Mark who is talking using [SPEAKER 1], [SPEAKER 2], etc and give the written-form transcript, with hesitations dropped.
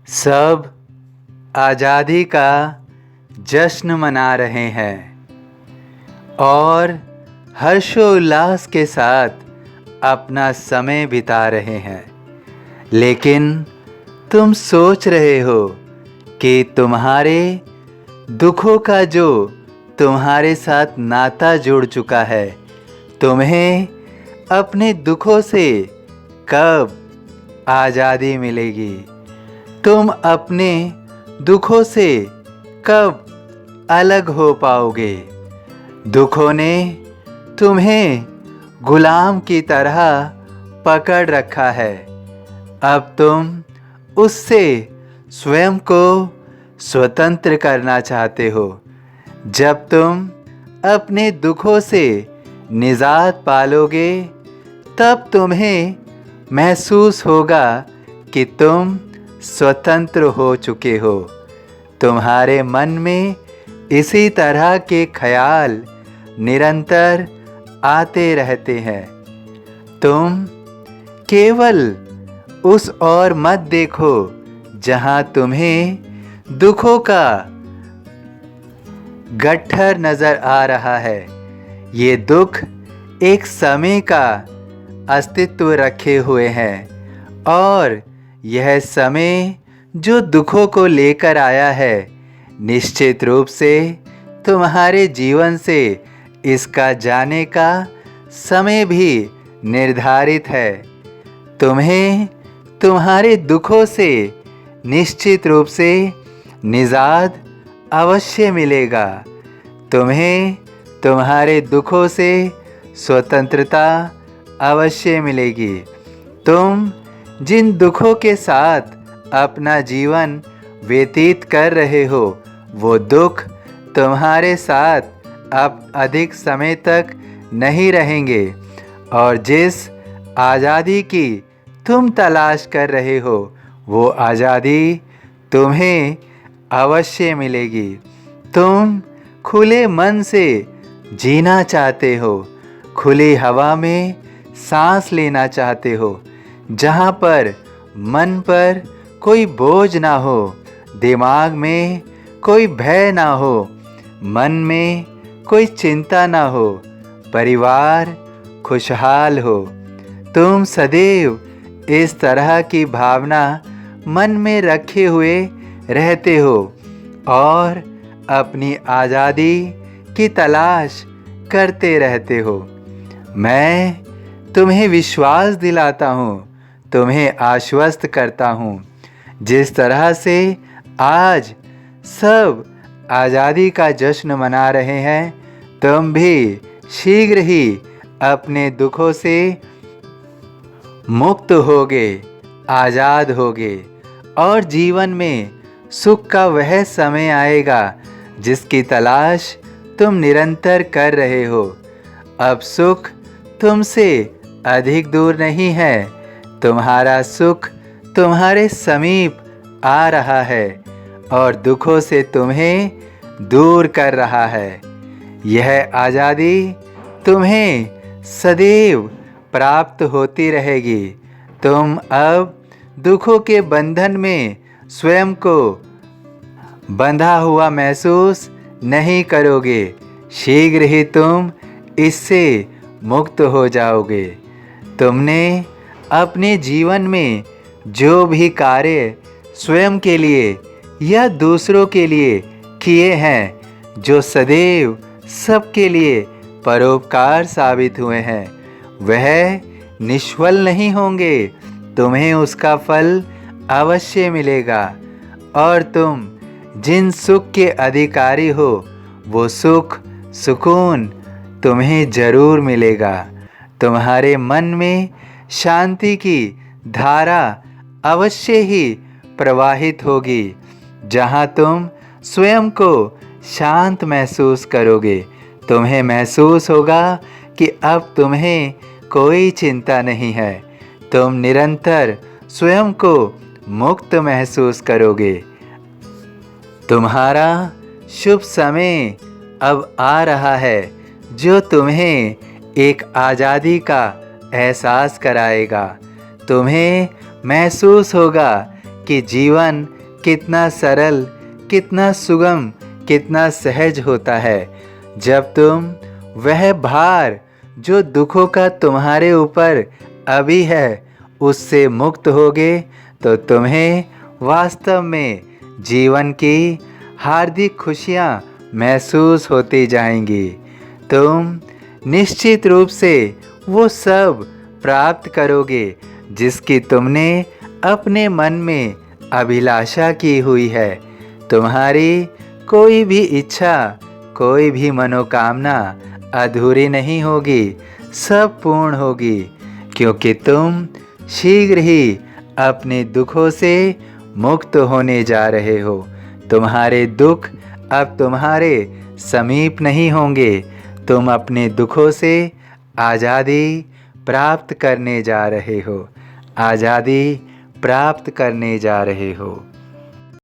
[SPEAKER 1] सब आज़ादी का जश्न मना रहे हैं और हर्षोल्लास के साथ अपना समय बिता रहे हैं, लेकिन तुम सोच रहे हो कि तुम्हारे दुखों का जो तुम्हारे साथ नाता जुड़ चुका है, तुम्हें अपने दुखों से कब आज़ादी मिलेगी। तुम अपने दुखों से कब अलग हो पाओगे। दुखों ने तुम्हें गुलाम की तरह पकड़ रखा है। अब तुम उससे स्वयं को स्वतंत्र करना चाहते हो। जब तुम अपने दुखों से निजात पालोगे, तब तुम्हें महसूस होगा कि तुम स्वतंत्र हो चुके हो। तुम्हारे मन में इसी तरह के ख्याल निरंतर आते रहते हैं। तुम केवल उस ओर मत देखो जहां तुम्हें दुखों का गट्ठर नजर आ रहा है। ये दुख एक समय का अस्तित्व रखे हुए हैं और यह समय जो दुखों को लेकर आया है, निश्चित रूप से तुम्हारे जीवन से इसका जाने का समय भी निर्धारित है। तुम्हें तुम्हारे दुखों से निश्चित रूप से निजात अवश्य मिलेगा। तुम्हें तुम्हारे दुखों से स्वतंत्रता अवश्य मिलेगी। तुम जिन दुखों के साथ अपना जीवन व्यतीत कर रहे हो, वो दुख तुम्हारे साथ अब अधिक समय तक नहीं रहेंगे और जिस आज़ादी की तुम तलाश कर रहे हो, वो आज़ादी तुम्हें अवश्य मिलेगी। तुम खुले मन से जीना चाहते हो, खुली हवा में सांस लेना चाहते हो, जहाँ पर मन पर कोई बोझ ना हो, दिमाग में कोई भय ना हो, मन में कोई चिंता ना हो, परिवार खुशहाल हो। तुम सदैव इस तरह की भावना मन में रखे हुए रहते हो और अपनी आज़ादी की तलाश करते रहते हो। मैं तुम्हें विश्वास दिलाता हूँ, तुम्हें आश्वस्त करता हूँ। जिस तरह से आज सब आज़ादी का जश्न मना रहे हैं, तुम भी शीघ्र ही अपने दुखों से मुक्त होगे, आज़ाद होगे और जीवन में सुख का वह समय आएगा जिसकी तलाश तुम निरंतर कर रहे हो। अब सुख तुमसे अधिक दूर नहीं है। तुम्हारा सुख तुम्हारे समीप आ रहा है और दुखों से तुम्हें दूर कर रहा है। यह आज़ादी तुम्हें सदैव प्राप्त होती रहेगी। तुम अब दुखों के बंधन में स्वयं को बंधा हुआ महसूस नहीं करोगे। शीघ्र ही तुम इससे मुक्त हो जाओगे। तुमने अपने जीवन में जो भी कार्य स्वयं के लिए या दूसरों के लिए किए हैं, जो सदैव सबके लिए परोपकार साबित हुए हैं, वह निष्फल नहीं होंगे। तुम्हें उसका फल अवश्य मिलेगा और तुम जिन सुख के अधिकारी हो, वो सुख सुकून तुम्हें जरूर मिलेगा। तुम्हारे मन में शांति की धारा अवश्य ही प्रवाहित होगी, जहाँ तुम स्वयं को शांत महसूस करोगे। तुम्हें महसूस होगा कि अब तुम्हें कोई चिंता नहीं है। तुम निरंतर स्वयं को मुक्त महसूस करोगे। तुम्हारा शुभ समय अब आ रहा है, जो तुम्हें एक आज़ादी का एहसास कराएगा। तुम्हें महसूस होगा कि जीवन कितना सरल, कितना सुगम, कितना सहज होता है जब तुम वह भार जो दुखों का तुम्हारे ऊपर अभी है उससे मुक्त होगे तो तुम्हें वास्तव में जीवन की हार्दिक खुशियाँ महसूस होती जाएंगी। तुम निश्चित रूप से वो सब प्राप्त करोगे जिसकी तुमने अपने मन में अभिलाषा की हुई है। तुम्हारी कोई भी इच्छा, कोई भी मनोकामना अधूरी नहीं होगी, सब पूर्ण होगी, क्योंकि तुम शीघ्र ही अपने दुखों से मुक्त होने जा रहे हो। तुम्हारे दुख अब तुम्हारे समीप नहीं होंगे। तुम अपने दुखों से आज़ादी प्राप्त करने जा रहे हो, आज़ादी प्राप्त करने जा रहे हो।